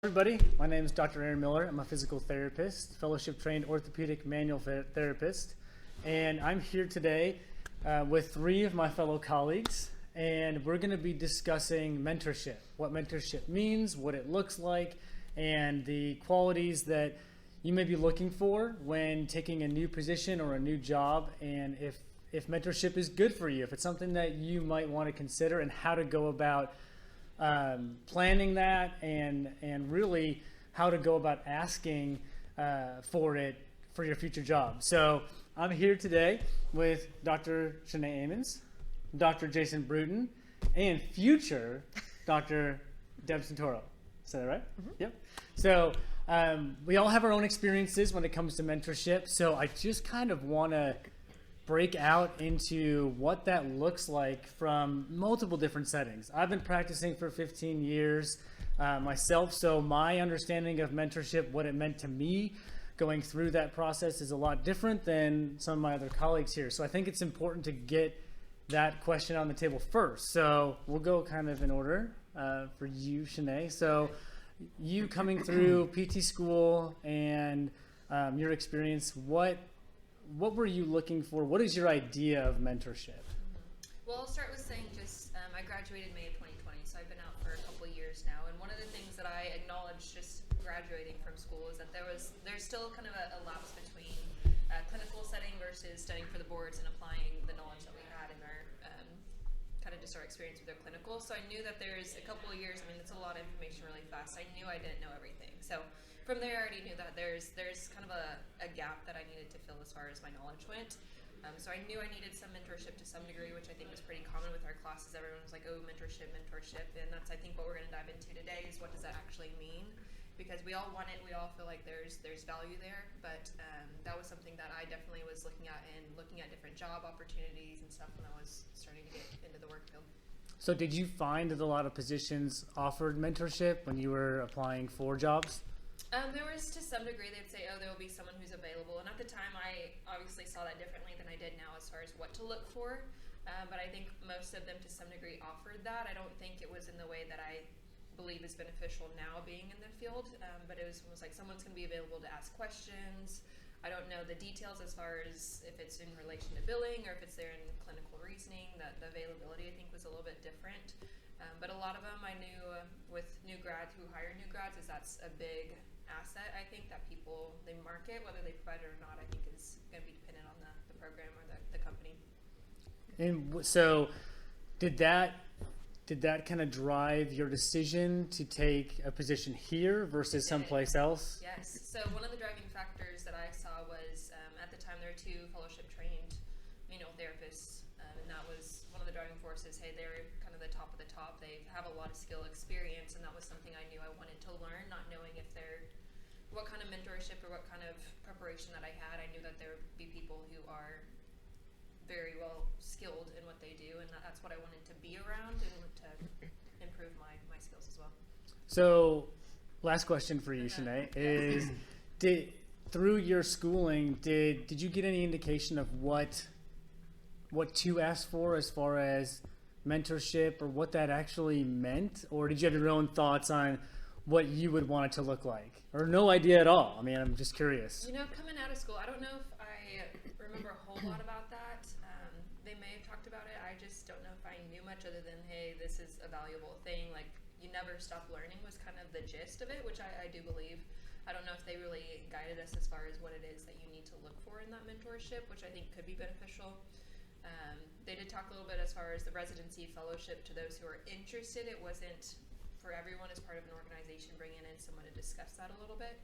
Everybody, my name is Dr. Aaron Miller. I'm a physical therapist, fellowship trained orthopedic manual therapist, and I'm here today with three of my fellow colleagues, and we're going to be discussing mentorship, what mentorship means, what it looks like, and the qualities that you may be looking for when taking a new position or a new job, and if mentorship is good for you, if it's something that you might want to consider, and how to go about planning that and really how to go about asking for it for your future job. So I'm here today with Dr. Shanae Amons, Dr. Jason Bruton, and future Dr. Deb Santoro. Is that right? Mm-hmm. Yep. So we all have our own experiences when it comes to mentorship. So I just kind of want to break out into what that looks like from multiple different settings. I've been practicing for 15 years myself, so my understanding of mentorship, what it meant to me going through that process, is a lot different than some of my other colleagues here. So I think it's important to get that question on the table first. So we'll go kind of in order for you, Shanae. So you coming through PT school and your experience, what were you looking for? What is your idea of mentorship? Well, I'll start with saying I graduated May of 2020, so I've been out for a couple of years now. And one of the things that I acknowledged just graduating from school is that there's still kind of a lapse between clinical setting versus studying for the boards and applying the knowledge that we had in our kind of just our experience with our clinical. So I knew that there's a couple of years. I mean, it's a lot of information really fast. I knew I didn't know everything. So from there, I already knew that there's kind of a gap that I needed to fill as far as my knowledge went. So I knew I needed some mentorship to some degree, which I think was pretty common with our classes. Everyone was like, oh, mentorship. And that's, I think, what we're going to dive into today is what does that actually mean? Because we all want it. We all feel like there's value there. But that was something that I definitely was looking at different job opportunities and stuff when I was starting to get into the work field. So did you find that a lot of positions offered mentorship when you were applying for jobs? There was, to some degree, they'd say, oh, there will be someone who's available. And at the time, I obviously saw that differently than I did now as far as what to look for. But I think most of them, to some degree, offered that. I don't think it was in the way that I believe is beneficial now being in the field. But it was almost like someone's going to be available to ask questions. I don't know the details as far as if it's in relation to billing or if it's there in clinical reasoning. That the availability, I think, was a little bit different. But a lot of them I knew with new grads who hire new grads is that's a big asset, I think, that people, they market, whether they provide it or not, I think is going to be dependent on the program or the company. And so did that kind of drive your decision to take a position here versus someplace else? Yes. So one of the driving factors that I saw was at the time there were two fellowship trained manual therapists, and that was one of the driving forces. Hey, they're kind of the top of the top. They have a lot of skill experience, and that was something I knew I wanted to learn, not knowing what kind of mentorship or what kind of preparation that I had. I knew that there would be people who are very well skilled in what they do, and that's what I wanted to be around and to improve my skills as well. So last question for you, Shanae, is through your schooling, did you get any indication of what to ask for as far as mentorship or what that actually meant? Or did you have your own thoughts on what you would want it to look like? Or no idea at all? I mean, I'm just curious. Coming out of school, I don't know if I remember a whole lot about that. They may have talked about it. I just don't know if I knew much other than, hey, this is a valuable thing. Like, you never stop learning was kind of the gist of it, which I do believe. I don't know if they really guided us as far as what it is that you need to look for in that mentorship, which I think could be beneficial. They did talk a little bit as far as the residency fellowship to those who are interested. It wasn't for everyone as part of an organization, bringing in someone to discuss that a little bit.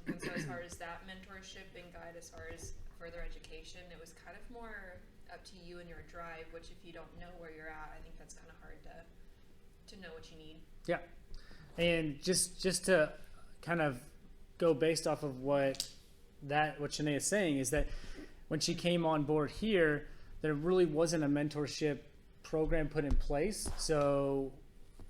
And so as far as that mentorship and guide as far as further education, it was kind of more up to you and your drive, which if you don't know where you're at, I think that's kind of hard to know what you need. Yeah. And just to kind of go based off of what Shanae is saying is that when she came on board here, there really wasn't a mentorship program put in place. So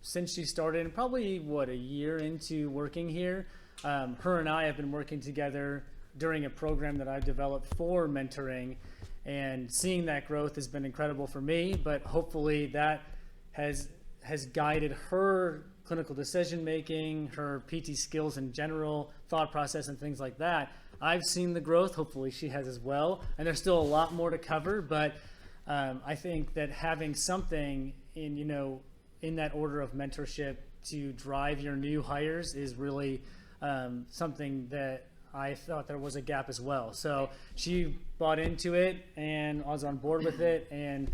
since she started, probably a year into working here, her and I have been working together during a program that I've developed for mentoring, and seeing that growth has been incredible for me. But hopefully that has has guided her clinical decision making, her PT skills in general, thought process, and things like that. I've seen the growth. Hopefully, she has as well. And there's still a lot more to cover, but I think that having something in that order of mentorship to drive your new hires is really something that I thought there was a gap as well. So she bought into it, and I was on board with it, and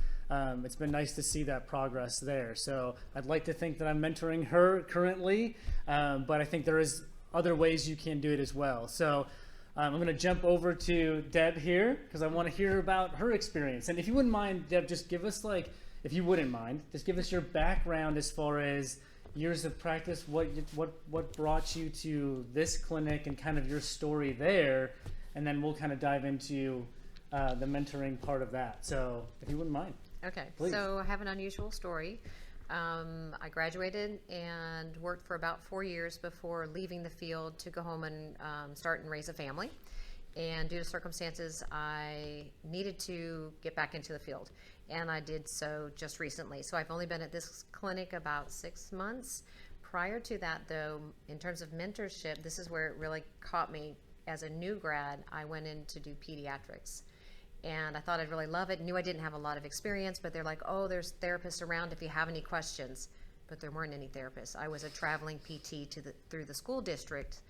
it's been nice to see that progress there. So I'd like to think that I'm mentoring her currently, but I think there is other ways you can do it as well. So I'm going to jump over to Deb here because I want to hear about her experience. And if you wouldn't mind, Deb, just give us if you wouldn't mind, just give us your background as far as years of practice, what brought you to this clinic and kind of your story there, and then we'll kind of dive into the mentoring part of that. So if you wouldn't mind. Okay, Please. So I have an unusual story. I graduated and worked for about 4 years before leaving the field to go home and start and raise a family. And due to circumstances, I needed to get back into the field. And I did so just recently. So I've only been at this clinic about 6 months. Prior to that, though, in terms of mentorship, this is where it really caught me. As a new grad, I went in to do pediatrics. And I thought I'd really love it. Knew I didn't have a lot of experience, but they're like, oh, there's therapists around if you have any questions. But there weren't any therapists. I was a traveling PT through the school district.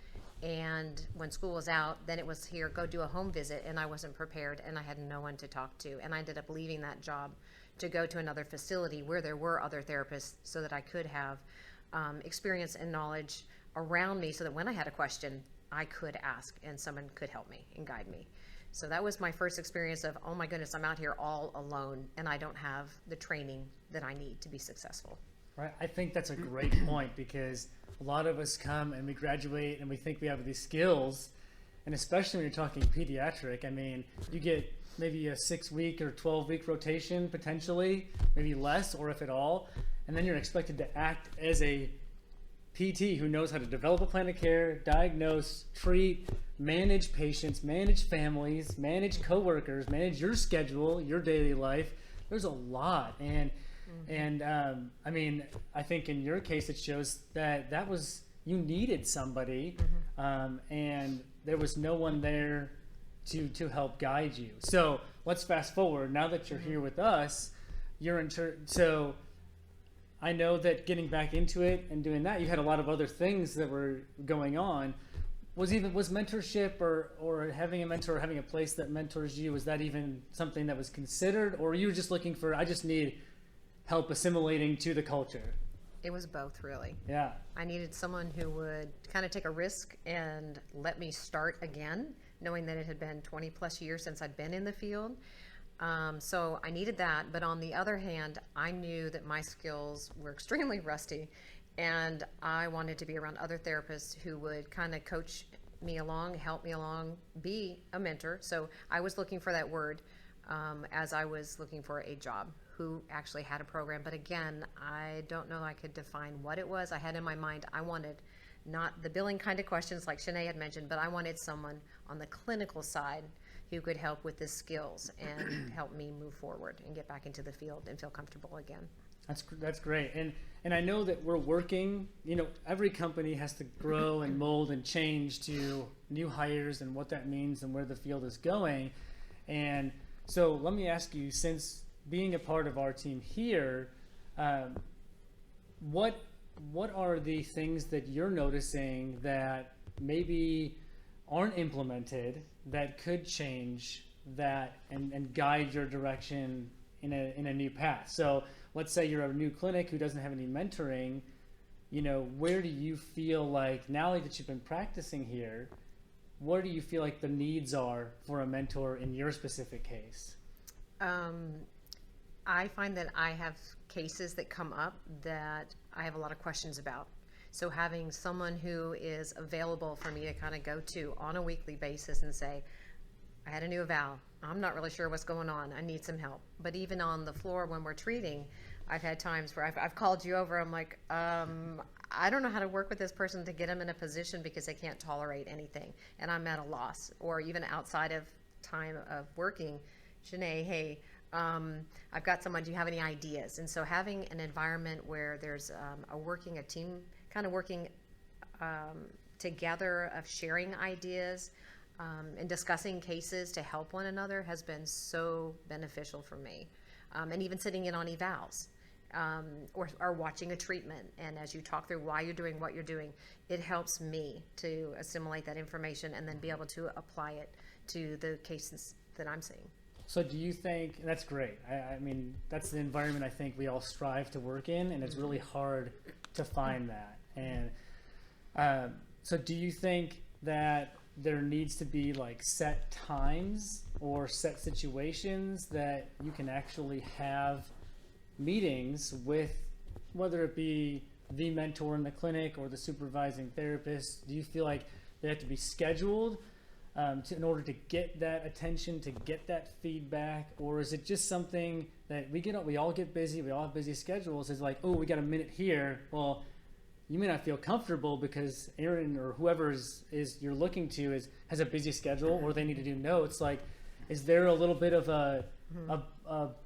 And when school was out, then it was here, go do a home visit. And I wasn't prepared, and I had no one to talk to. And I ended up leaving that job to go to another facility where there were other therapists so that I could have experience and knowledge around me so that when I had a question, I could ask and someone could help me and guide me. So that was my first experience of, oh my goodness, I'm out here all alone and I don't have the training that I need to be successful. Right. I think that's a great point because a lot of us come and we graduate and we think we have these skills, and especially when you're talking pediatric, I mean, you get maybe a 6-week or 12-week rotation potentially, maybe less or if at all, and then you're expected to act as a PT who knows how to develop a plan of care, diagnose, treat, manage patients, manage families, manage coworkers, manage your schedule, your daily life. There's a lot, and I mean, I think in your case it shows that was you needed somebody, and there was no one there to help guide you. So let's fast forward. Now that you're here with us, you're so. I know that getting back into it and doing that, you had a lot of other things that were going on. Was mentorship or having a mentor or having a place that mentors you, was that even something that was considered, or you were just looking for, I just need help assimilating to the culture? It was both, really. Yeah. I needed someone who would kind of take a risk and let me start again, knowing that it had been 20 plus years since I'd been in the field. So I needed that, but on the other hand, I knew that my skills were extremely rusty, and I wanted to be around other therapists who would kind of coach me along, help me along, be a mentor. So I was looking for that word as I was looking for a job, who actually had a program. But again, I don't know I could define what it was. I had in my mind, I wanted not the billing kind of questions like Shanae had mentioned, but I wanted someone on the clinical side who could help with the skills and help me move forward and get back into the field and feel comfortable again. That's great. And I know that we're working, every company has to grow and mold and change to new hires and what that means and where the field is going. And so let me ask you, since being a part of our team here, what are the things that you're noticing that maybe aren't implemented that could change that and guide your direction in a new path? So let's say you're a new clinic who doesn't have any mentoring, where do you feel like, now that you've been practicing here, where do you feel like the needs are for a mentor in your specific case? I find that I have cases that come up that I have a lot of questions about. So having someone who is available for me to kind of go to on a weekly basis and say, I had a new eval, I'm not really sure what's going on, I need some help. But even on the floor when we're treating, I've had times where I've called you over, I'm like, I don't know how to work with this person to get them in a position because they can't tolerate anything, and I'm at a loss. Or even outside of time of working, Shanae, hey, I've got someone, do you have any ideas? And so having an environment where there's a team kind of working together of sharing ideas and discussing cases to help one another has been so beneficial for me. And even sitting in on evals. Or watching a treatment, and as you talk through why you're doing what you're doing, it helps me to assimilate that information and then be able to apply it to the cases that I'm seeing. So do you think, that's great. I mean, that's the environment I think we all strive to work in, and it's really hard to find that. And so do you think that there needs to be like set times or set situations that you can actually have meetings with, whether it be the mentor in the clinic or the supervising therapist? Do you feel like they have to be scheduled in order to get that attention, to get that feedback? Or is it just something that we all get busy, we all have busy schedules? It's like, oh, we got a minute here. Well, you may not feel comfortable because Aaron or whoever is you're looking to has a busy schedule, or they need to do notes. Like, is there a little bit of a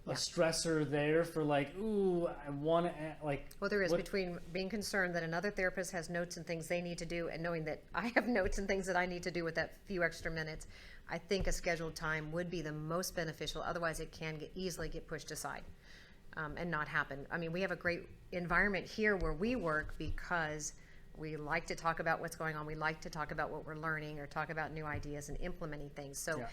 stressor there for like, ooh, I want to like? Well, there is, between being concerned that another therapist has notes and things they need to do, and knowing that I have notes and things that I need to do with that few extra minutes. I think a scheduled time would be the most beneficial. Otherwise, it can easily get pushed aside and not happen. I mean, we have a great environment here where we work because we like to talk about what's going on. We like to talk about what we're learning or talk about new ideas and implementing things. So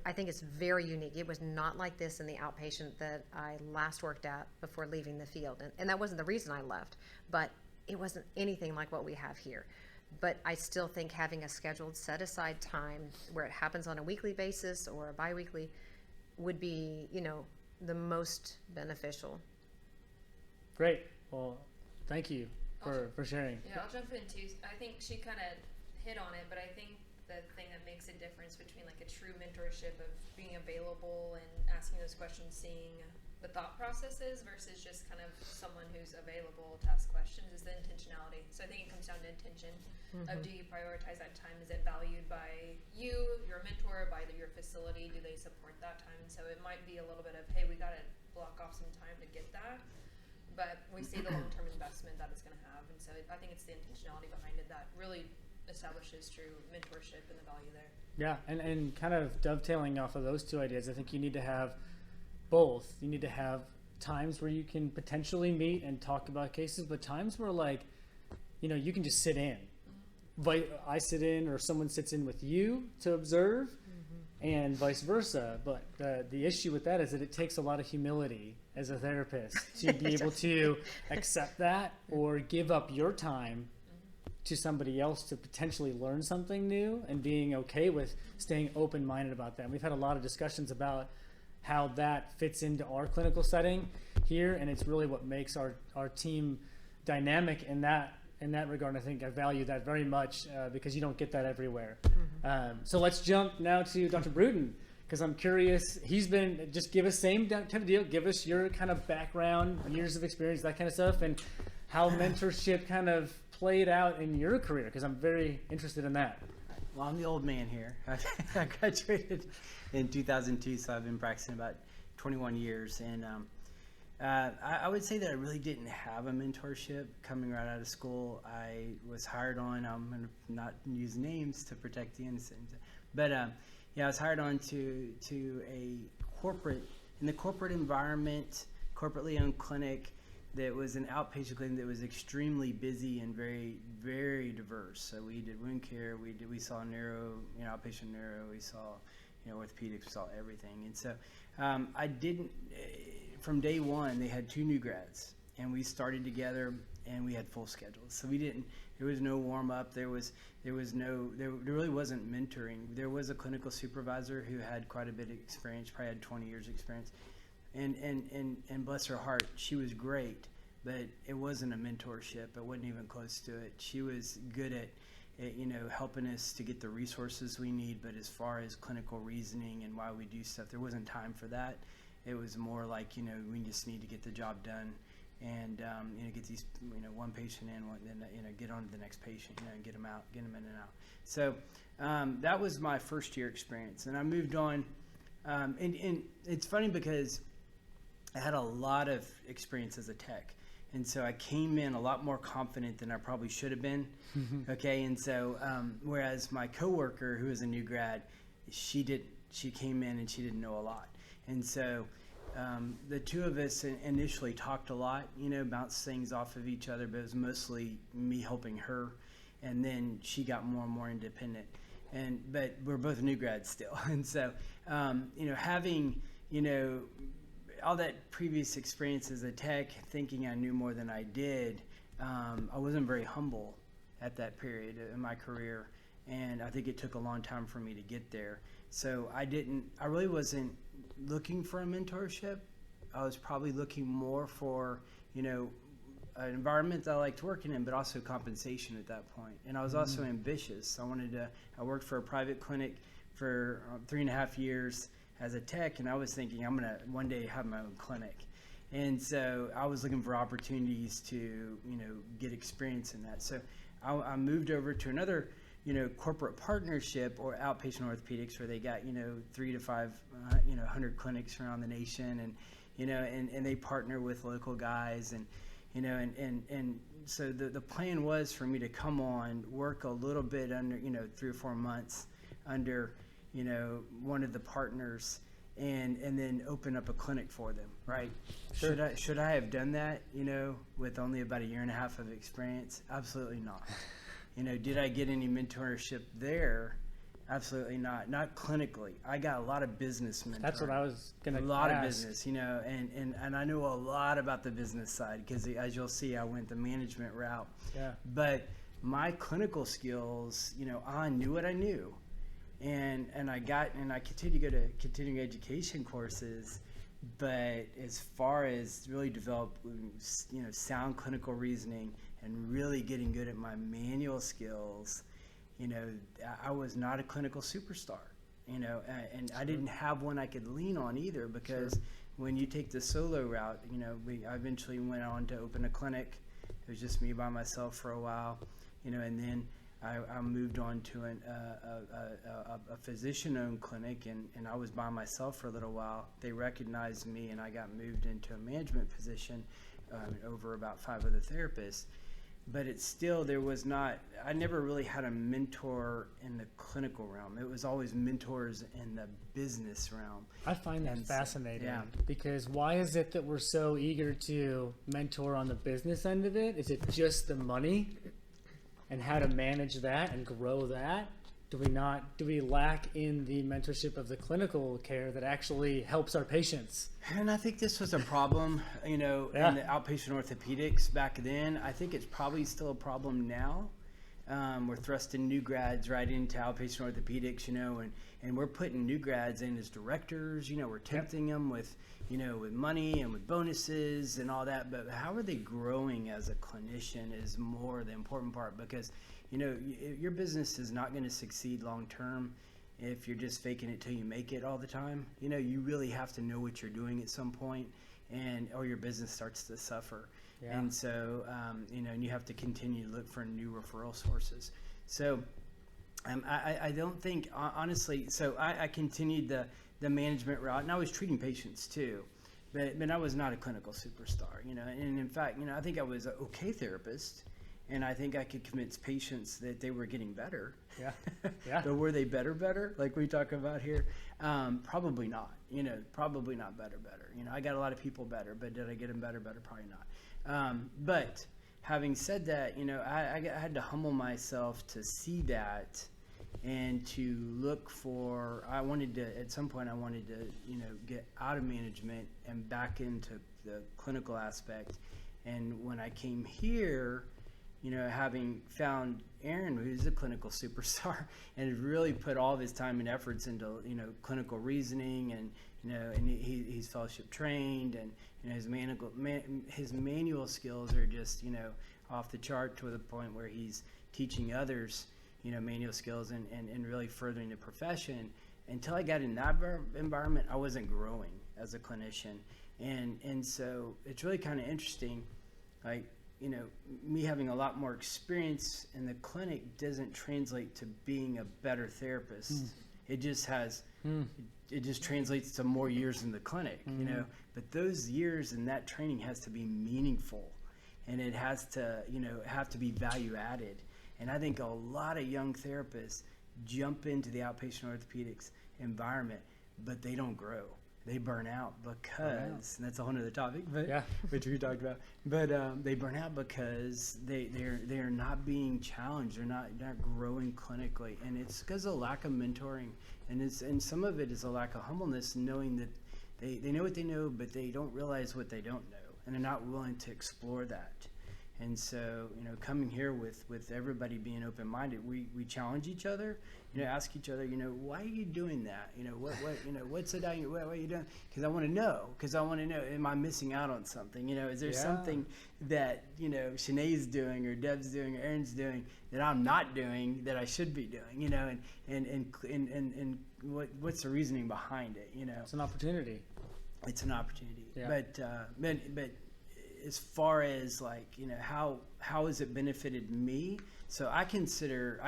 I think it's very unique. It was not like this in the outpatient that I last worked at before leaving the field. And that wasn't the reason I left, but it wasn't anything like what we have here. But I still think having a scheduled set aside time where it happens on a weekly basis or a biweekly would be, the most beneficial. Great. Well, thank you for sharing. Yeah, I'll jump in too. I think she kind of hit on it, but I think the thing that makes a difference between like a true mentorship of being available and asking those questions, seeing the thought processes versus just kind of someone who's available to ask questions is the intentionality. So I think it comes down to intention of, do you prioritize that time? Is it valued by you, your mentor, by your facility? Do they support that time? So it might be a little bit of, hey, we got to block off some time to get that. But we see the long-term investment that it's going to have. And so I think it's the intentionality behind it that really establishes true mentorship and the value there. Yeah, and kind of dovetailing off of those two ideas, I think you need to have both. You need to have times where you can potentially meet and talk about cases, but times where like, you can just sit in. I sit in or someone sits in with you to observe, and vice versa. But the issue with that is that it takes a lot of humility as a therapist to be able to accept that or give up your time to somebody else to potentially learn something new, and being okay with staying open-minded about that. And we've had a lot of discussions about how that fits into our clinical setting here, and it's really what makes our team dynamic in that regard. And I think I value that very much because you don't get that everywhere. So let's jump now to Dr. Bruton, because I'm curious. Just give us same type of deal. Give us your kind of background, years of experience, that kind of stuff, and how mentorship kind of played out in your career, because I'm very interested in that. Well, I'm the old man here. I graduated in 2002, so I've been practicing about 21 years. And I would say that I really didn't have a mentorship coming right out of school. I was hired on, I'm going to not use names to protect the innocent, but I was hired on to a corporate environment, corporately owned clinic that was an outpatient clinic that was extremely busy and very, very diverse. So we did wound care, we saw neuro, outpatient neuro, we saw, orthopedics, we saw everything. And so I didn't, from day one, they had 2 new grads, and we started together, and we had full schedules. So there was no warm up, there really wasn't mentoring. There was a clinical supervisor who had quite a bit of experience, probably had 20 years experience. And bless her heart, she was great, but it wasn't a mentorship. It wasn't even close to it. She was good at helping us to get the resources we need, but as far as clinical reasoning and why we do stuff, there wasn't time for that. It was more like, we just need to get the job done and, get these, one patient in, then, get on to the next patient, and get them in and out. So that was my first year experience, and I moved on. And it's funny because I had a lot of experience as a tech. And so I came in a lot more confident than I probably should have been. Okay. And so, whereas my coworker who was a new grad, she came in and she didn't know a lot. And so, the two of us initially talked a lot, bounced things off of each other, but it was mostly me helping her. And then she got more and more independent. But we're both new grads still. And so, having, all that previous experience as a tech, thinking I knew more than I did, I wasn't very humble at that period in my career. And I think it took a long time for me to get there. So I really wasn't looking for a mentorship. I was probably looking more for, an environment that I liked working in, but also compensation at that point. And I was also ambitious. I worked for a private clinic for 3.5 years as a tech, and I was thinking I'm going to one day have my own clinic. And so I was looking for opportunities to, get experience in that. So I moved over to another, corporate partnership or outpatient orthopedics where they got, 3 to 5, 100 clinics around the nation, and they partner with local guys, and so the plan was for me to come on, work a little bit under, 3 or 4 months under, one of the partners, and then open up a clinic for them, right? Sure. Should I have done that, with only about 1.5 years of experience? Absolutely not. Did I get any mentorship there? Absolutely not. Not clinically. I got a lot of business mentoring. That's what I was going to ask. A lot of business, and I know a lot about the business side because, as you'll see, I went the management route. Yeah. But my clinical skills, I knew what I knew, and I continued to go to continuing education courses. But as far as really developing, sound clinical reasoning and really getting good at my manual skills, I was not a clinical superstar, and I didn't have one I could lean on either, because when you take the solo route, I eventually went on to open a clinic. It was just me by myself for a while, and then I moved on to a physician-owned clinic, and I was by myself for a little while. They recognized me, and I got moved into a management position over about 5 other therapists. But it's still, I never really had a mentor in the clinical realm. It was always mentors in the business realm. I find that fascinating, because why is it that we're so eager to mentor on the business end of it? Is it just the money and how to manage that and grow that? Do we lack in the mentorship of the clinical care that actually helps our patients? And I think this was a problem, in the outpatient orthopedics back then. I think it's probably still a problem now. We're thrusting new grads right into outpatient orthopedics, and we're putting new grads in as directors. We're tempting them with, with money and with bonuses and all that. But how are they growing as a clinician is more the important part, because your business is not going to succeed long term if you're just faking it till you make it all the time. You really have to know what you're doing at some point, or your business starts to suffer. Yeah. And so, and you have to continue to look for new referral sources. So, I don't think, honestly, so I continued the management route, and I was treating patients too, but I was not a clinical superstar, and in fact, I think I was an okay therapist. And I think I could convince patients that they were getting better. Yeah, yeah. But were they better, like we talk about here? Probably not. Probably not better. I got a lot of people better, but did I get them better? Probably not. But having said that, I had to humble myself to see that, and to look for. At some point, I wanted to, get out of management and back into the clinical aspect. And when I came here, having found Aaron, who's a clinical superstar, and has really put all of his time and efforts into, clinical reasoning, and, and he's fellowship trained, and, his manual skills are just, off the chart, to the point where he's teaching others, manual skills and really furthering the profession. Until I got in that environment, I wasn't growing as a clinician. And so it's really kind of interesting, like, me having a lot more experience in the clinic doesn't translate to being a better therapist. It just has It just translates to more years in the clinic, you know. But those years and that training has to be meaningful, and it has to, you know, have to be value added. And I think a lot of young therapists jump into the outpatient orthopedics environment, but they don't grow. They burn out because, and that's a whole other topic, but which we talked about. But they burn out because they're not being challenged. They're not growing clinically, and it's because of lack of mentoring, and some of it is a lack of humbleness, knowing that they know what they know, but they don't realize what they don't know, and they're not willing to explore that. And so, you know, coming here with everybody being open-minded, we challenge each other, you know, ask each other, you know, why are you doing that? You know, what you know, what's it, what are you doing? Because I want to know, am I missing out on something? You know, is there something that, you know, Shanae's doing or Deb's doing or Aaron's doing that I'm not doing that I should be doing, you know, and what's the reasoning behind it, you know? It's an opportunity. It's an opportunity. Yeah. But as far as, like, you know, how has it benefited me? So I consider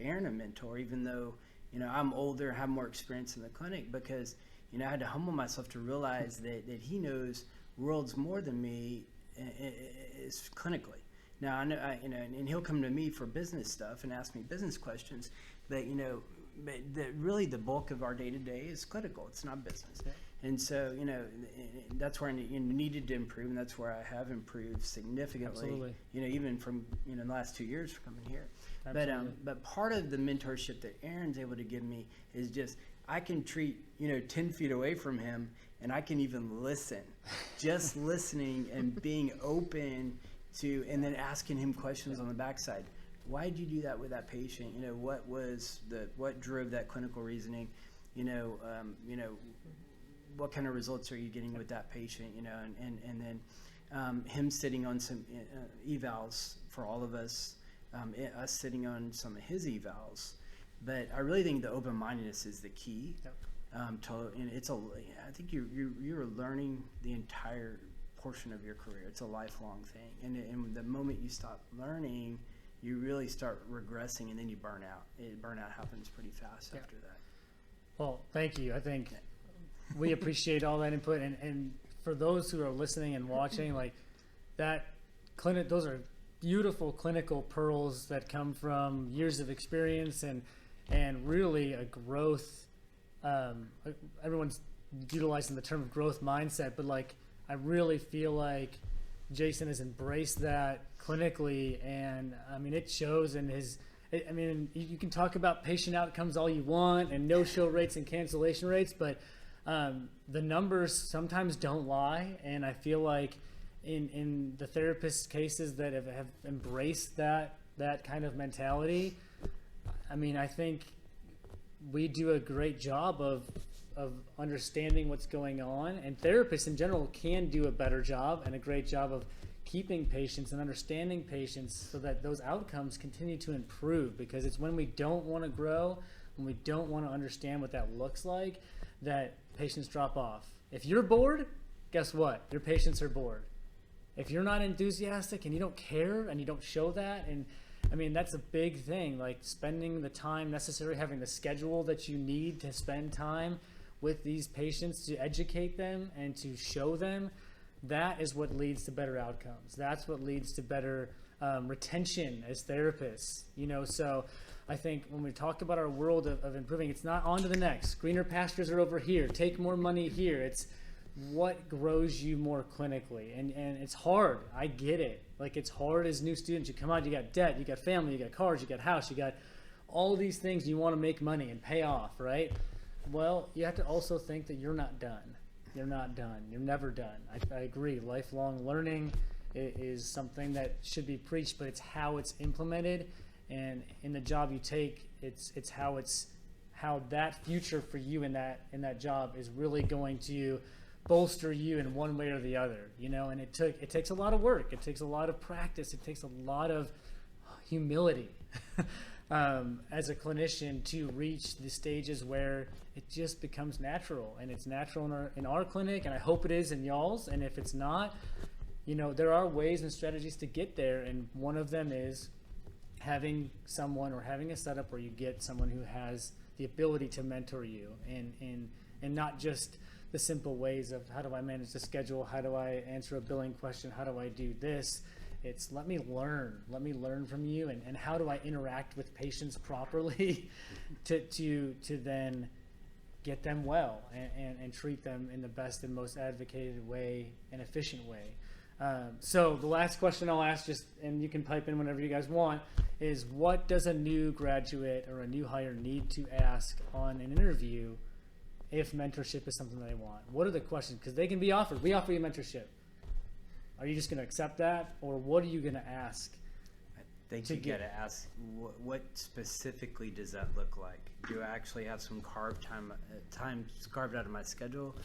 Aaron a mentor, even though, you know, I'm older, have more experience in the clinic, because, you know, I had to humble myself to realize that he knows worlds more than me is clinically. Now I know, you know, and he'll come to me for business stuff and ask me business questions, but, you know, really the bulk of our day to day is clinical. It's not business. Yeah. And so, you know, that's where I needed to improve, and that's where I have improved significantly. Absolutely. You know, even from, you know, the last 2 years from coming here. Absolutely. But part of the mentorship that Aaron's able to give me is just, I can treat, you know, 10 feet away from him, and I can even listen. Just listening and being open to, and then asking him questions on the backside. Why did you do that with that patient? You know, what drove that clinical reasoning? You know, what kind of results are you getting with that patient? You know, and then him sitting on some evals for all of us, us sitting on some of his evals. But I really think the open-mindedness is the key. Yep. And I think you're learning the entire portion of your career. It's a lifelong thing, and the moment you stop learning, you really start regressing, and then you burn out. Burnout happens pretty fast after that. Well, thank you. I think we appreciate all that input, and for those who are listening and watching, like that clinic, those are beautiful clinical pearls that come from years of experience and really a growth. Everyone's utilizing the term growth mindset, but like I really feel like Jason has embraced that clinically, and I mean it shows in his. I mean, you can talk about patient outcomes all you want and no-show rates and cancellation rates, but the numbers sometimes don't lie, and I feel like in the therapist cases that have embraced that kind of mentality, I mean, I think we do a great job of understanding what's going on, and therapists in general can do a better job and a great job of keeping patients and understanding patients so that those outcomes continue to improve, because it's when we don't want to grow, when we don't want to understand what that looks like, that patients drop off. If you're bored, guess what? Your patients are bored. If you're not enthusiastic and you don't care and you don't show that, and I mean, that's a big thing, like spending the time necessary, having the schedule that you need to spend time with these patients to educate them and to show them, that is what leads to better outcomes. That's what leads to better retention as therapists, you know. So I think when we talk about our world of improving, it's not on to the next. Greener pastures are over here. Take more money here. It's what grows you more clinically. And it's hard. I get it. Like, it's hard as new students. You come out, you got debt, you got family, you got cars, you got house, you got all these things you want to make money and pay off, right? Well, you have to also think that you're not done. You're not done. You're never done. I agree. Lifelong learning is something that should be preached, but it's how it's implemented, and in the job you take, it's how that future for you in that job is really going to bolster you in one way or the other, you know. And it takes a lot of work. It takes a lot of practice. It takes a lot of humility as a clinician to reach the stages where it just becomes natural, and it's natural in our clinic, and I hope it is in y'all's. And if it's not, you know, there are ways and strategies to get there, and one of them is having someone or having a setup where you get someone who has the ability to mentor you, and not just the simple ways of how do I manage the schedule, how do I answer a billing question, how do I do this. It's let me learn from you, and how do I interact with patients properly to then get them well and treat them in the best and most advocated way and efficient way. So the last question I'll ask, just, and you can pipe in whenever you guys want, is what does a new graduate or a new hire need to ask on an interview if mentorship is something they want? What are the questions? Because they can be offered. We offer you mentorship. Are you just going to accept that, or what are you going to ask? I think you got to ask, what specifically does that look like? Do I actually have some time carved out of my schedule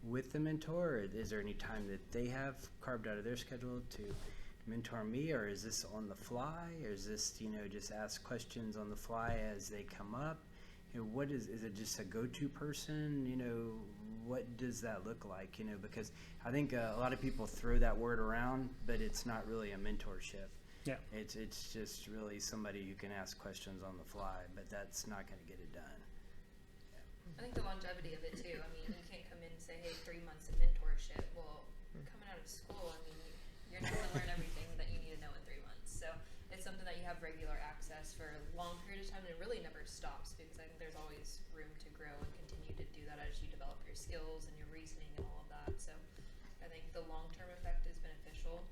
with the mentor, or is there any time that they have carved out of their schedule to mentor me, or is this on the fly, or is this, just ask questions on the fly as they come up? What is it just a go-to person? What does that look like? Because I think a lot of people throw that word around, but it's not really a mentorship. Yeah. It's just really somebody who can ask questions on the fly, but that's not going to get it done. I think the longevity of it too. I mean, you can't come in and say, hey, 3 months of mentorship. Well, coming out of school, I mean, you're not going to learn everything that you need to know in 3 months. So it's something that you have regular access for a long period of time, and it really never stops, because I think there's always room to grow and continue to do that as you develop your skills and your reasoning and all of that. So I think the long-term effect is beneficial.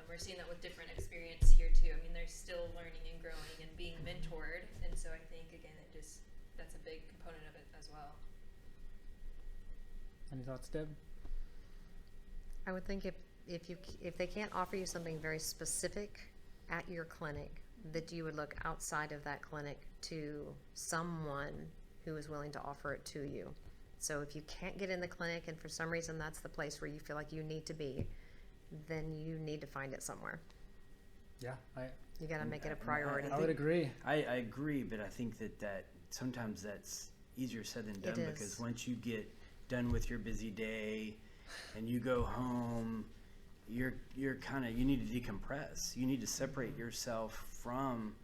We're seeing that with different experience here too. I mean, there's still learning and growing and being mentored, and so I think again, that's a big component of it as well. Any thoughts, Deb? I would think if they can't offer you something very specific at your clinic, that you would look outside of that clinic to someone who is willing to offer it to you. So if you can't get in the clinic, and for some reason that's the place where you feel like you need to be, then you need to find it somewhere. Yeah, You got to make it a priority. I would agree. I agree, but I think that sometimes that's easier said than done, because once you get done with your busy day and you go home, you need to decompress. You need to separate yourself from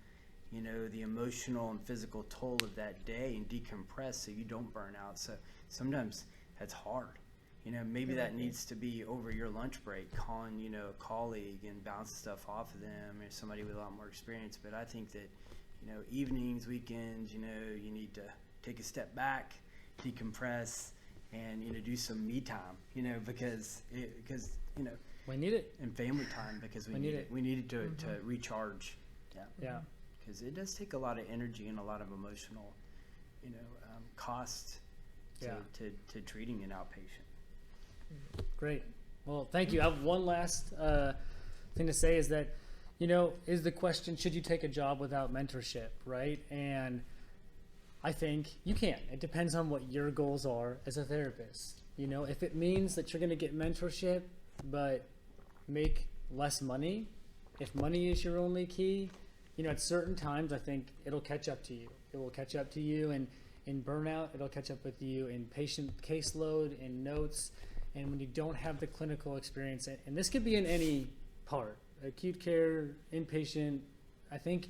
the emotional and physical toll of that day and decompress so you don't burn out. So sometimes that's hard. Maybe that needs to be over your lunch break, calling, a colleague and bounce stuff off of them, or somebody with a lot more experience. But I think that, evenings, weekends, you need to take a step back, decompress, and, do some me time, because We need it. and family time, because we need it. We need it to recharge. Yeah. Yeah. Because it does take a lot of energy and a lot of emotional, cost to treating an outpatient. Great. Well, thank you. I have one last thing to say, is that, is the question, should you take a job without mentorship, right? And I think you can. It depends on what your goals are as a therapist. If it means that you're going to get mentorship but make less money, if money is your only key, at certain times I think it'll catch up to you. It will catch up to you in burnout. It'll catch up with you in patient caseload, in notes. And when you don't have the clinical experience, and this could be in any part, acute care, inpatient, I think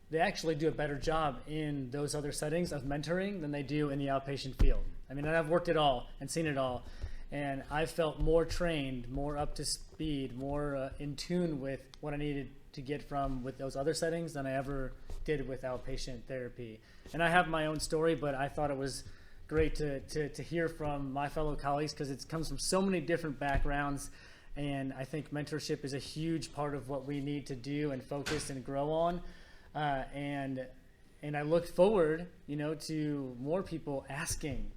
they actually do a better job in those other settings of mentoring than they do in the outpatient field. I mean, I've worked it all and seen it all, and I felt more trained, more up to speed, more in tune with what I needed to get from with those other settings than I ever did with outpatient therapy. And I have my own story, but I thought it was great to hear from my fellow colleagues, because it comes from so many different backgrounds, and I think mentorship is a huge part of what we need to do and focus and grow on, and I look forward to more people asking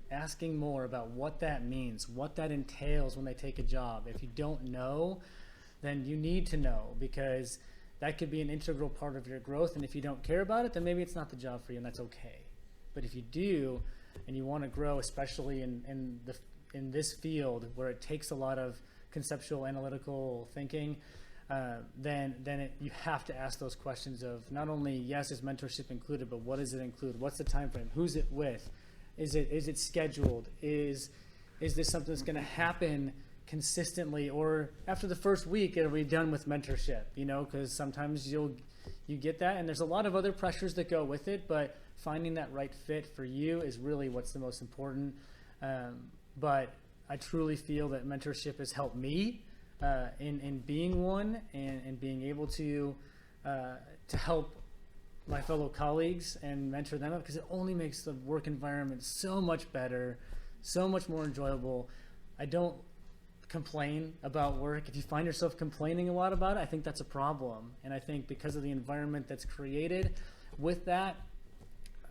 more about what that means, what that entails when they take a job. If you don't know, then you need to know, because that could be an integral part of your growth, and if you don't care about it, then maybe it's not the job for you, and that's okay. But if you do, and you want to grow, especially in this field where it takes a lot of conceptual analytical thinking, then you have to ask those questions of not only, yes, is mentorship included, but what does it include? What's the time frame? Who's it with? Is it scheduled? Is this something that's going to happen consistently, or after the first week, it'll be done with mentorship, because sometimes you get that, and there's a lot of other pressures that go with it, but finding that right fit for you is really what's the most important. But I truly feel that mentorship has helped me in being one, and being able to help my fellow colleagues and mentor them up, because it only makes the work environment so much better, so much more enjoyable. I don't complain about work. If you find yourself complaining a lot about it, I think that's a problem. And I think because of the environment that's created with that,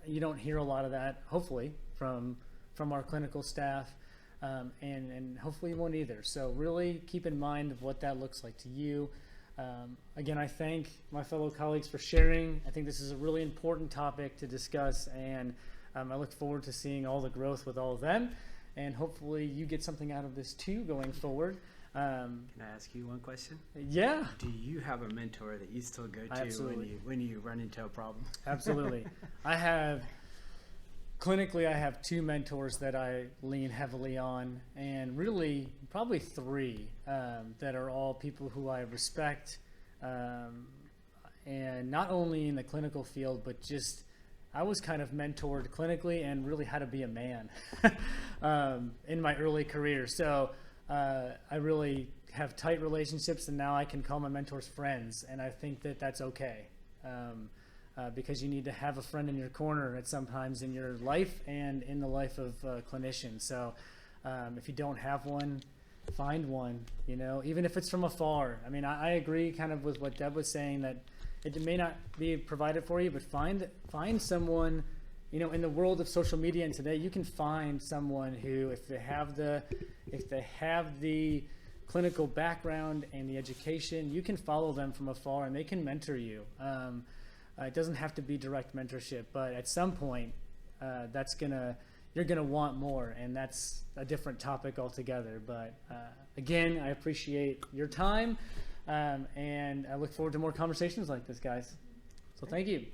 you don't hear a lot of that, hopefully, from our clinical staff, and hopefully you won't either. So really keep in mind what that looks like to you. Again, I thank my fellow colleagues for sharing. I think this is a really important topic to discuss, and I look forward to seeing all the growth with all of them, and hopefully you get something out of this too going forward. Can I ask you one question? Yeah. Do you have a mentor that you still go to Absolutely. when you run into a problem? Absolutely. Clinically, I have 2 mentors that I lean heavily on, and really probably 3 that are all people who I respect, and not only in the clinical field, but just I was kind of mentored clinically and really how to be a man in my early career. So I really have tight relationships, and now I can call my mentors friends, and I think that that's okay. Because you need to have a friend in your corner at sometimes in your life and in the life of clinicians. So if you don't have one, find one, even if it's from afar. I mean, I agree kind of with what Deb was saying, that it may not be provided for you, but find someone, in the world of social media, and today you can find someone who, if they have the clinical background and the education, you can follow them from afar and they can mentor you. It doesn't have to be direct mentorship, but at some point, you're gonna want more, and that's a different topic altogether. But again, I appreciate your time, and I look forward to more conversations like this, guys. So thank you.